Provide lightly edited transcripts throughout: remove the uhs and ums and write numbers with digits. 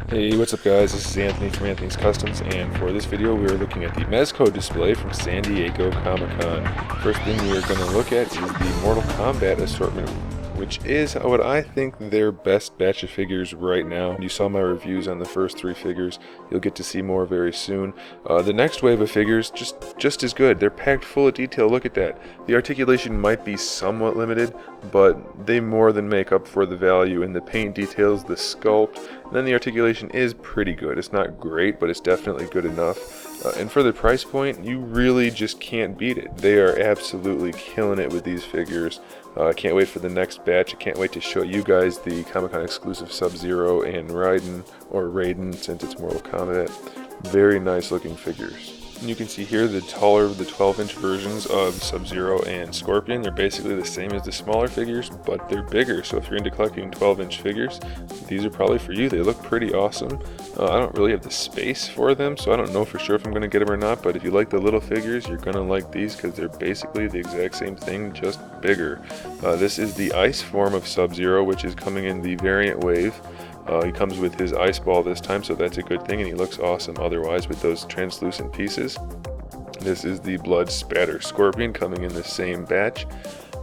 Hey, what's up guys? This is Anthony from Anthony's Customs, and for this video we are looking at the Mezco display from San Diego Comic-Con. First thing we are going to look at is the Mortal Kombat assortment, which is what I think their best batch of figures right now. You saw my reviews on the first 3 figures. You'll get to see more very soon. The next wave of figures, just as good. They're packed full of detail. Look at that. The articulation might be somewhat limited, but they more than make up for the value in the paint details, the sculpt, and then the articulation is pretty good. It's not great, but it's definitely good enough. And for the price point, you really just can't beat it. They are absolutely killing it with these figures. I can't wait for the next batch. I can't wait to show you guys the Comic-Con exclusive Sub-Zero and Raiden, since it's Mortal Kombat. Very nice looking figures. And you can see here the taller, the 12-inch versions of Sub-Zero and Scorpion. They're basically the same as the smaller figures, but they're bigger. So if you're into collecting 12-inch figures, these are probably for you. They look pretty awesome. I don't really have the space for them, so I don't know for sure if I'm going to get them or not. But if you like the little figures, you're going to like these because they're basically the exact same thing, just bigger. This is the ice form of Sub-Zero, which is coming in the variant wave. He comes with his ice ball this time, so that's a good thing, and he looks awesome otherwise with those translucent pieces. This is the Blood Spatter Scorpion coming in the same batch.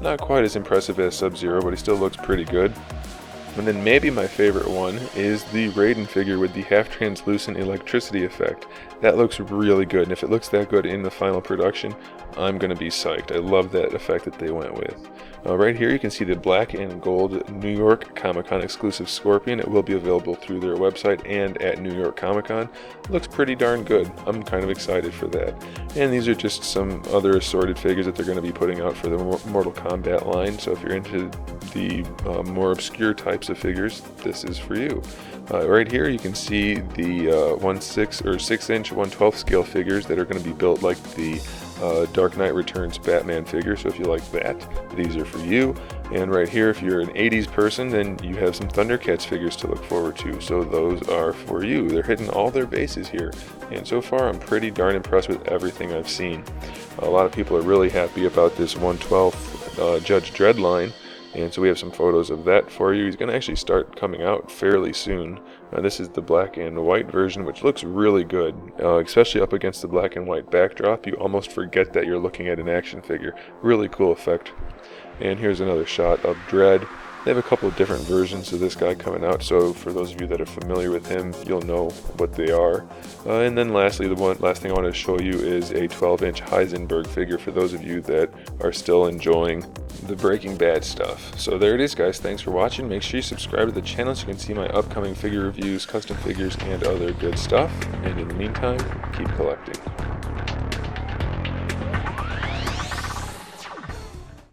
Not quite as impressive as Sub-Zero, but he still looks pretty good. And then maybe my favorite one is the Raiden figure with the half-translucent electricity effect. That looks really good, and if it looks that good in the final production, I'm going to be psyched. I love that effect that they went with. Right here you can see the black and gold New York Comic-Con exclusive Scorpion. It will be available through their website and at New York Comic-Con. Looks pretty darn good. I'm kind of excited for that. And these are just some other assorted figures that they're going to be putting out for the Mortal Kombat line. So if you're into the more obscure types of figures, this is for you. Right here you can see the 6-inch 1/12 scale figures that are going to be built like the Dark Knight Returns Batman figure, so if you like that, these are for you. And right here, if you're an 80s person, then you have some Thundercats figures to look forward to, so those are for you. They're hitting all their bases here, and so far I'm pretty darn impressed with everything I've seen. A lot of people are really happy about this 1/12 Judge Dredd line, and so we have some photos of that for you. He's going to actually start coming out fairly soon. This is the black and white version, which looks really good, especially up against the black and white backdrop. You almost forget that you're looking at an action figure. Really cool effect. And here's another shot of Dredd. They have a couple of different versions of this guy coming out, so for those of you that are familiar with him, you'll know what they are. And then lastly, last thing I want to show you is a 12-inch Heisenberg figure for those of you that are still enjoying the Breaking Bad stuff. So there it is, guys. Thanks for watching. Make sure you subscribe to the channel so you can see my upcoming figure reviews, custom figures, and other good stuff. And in the meantime, keep collecting.